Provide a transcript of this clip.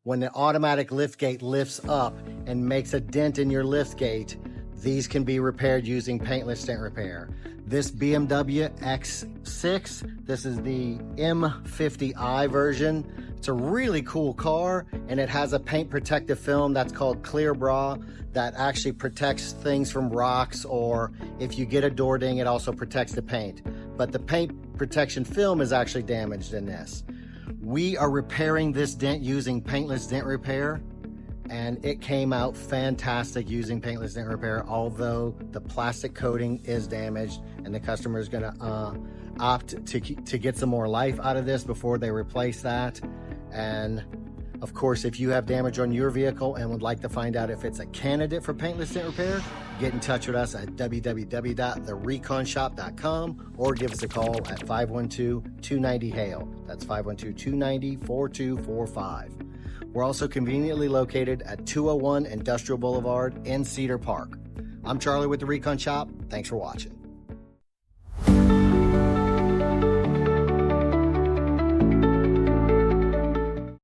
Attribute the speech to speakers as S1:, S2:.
S1: When the automatic liftgate lifts up and makes a dent in your liftgate, these can be repaired using paintless dent repair. This BMW X6, this is the M50i version. It's a really cool car, and it has a paint protective film that's called Clear Bra that actually protects things from rocks, or if you get a door ding, it also protects the paint. But the paint protection film is actually damaged in this. We are repairing this dent using paintless dent repair, and it came out fantastic using paintless dent repair, although the plastic coating is damaged, and the customer is going to opt to get some more life out of this before they replace that. And of course, if you have damage on your vehicle and would like to find out if it's a candidate for paintless dent repair, get in touch with us at www.thereconshop.com or give us a call at 512-290-HAIL. That's 512-290-4245. We're also conveniently located at 201 Industrial Boulevard in Cedar Park. I'm Charlie with the Recon Shop. Thanks for watching.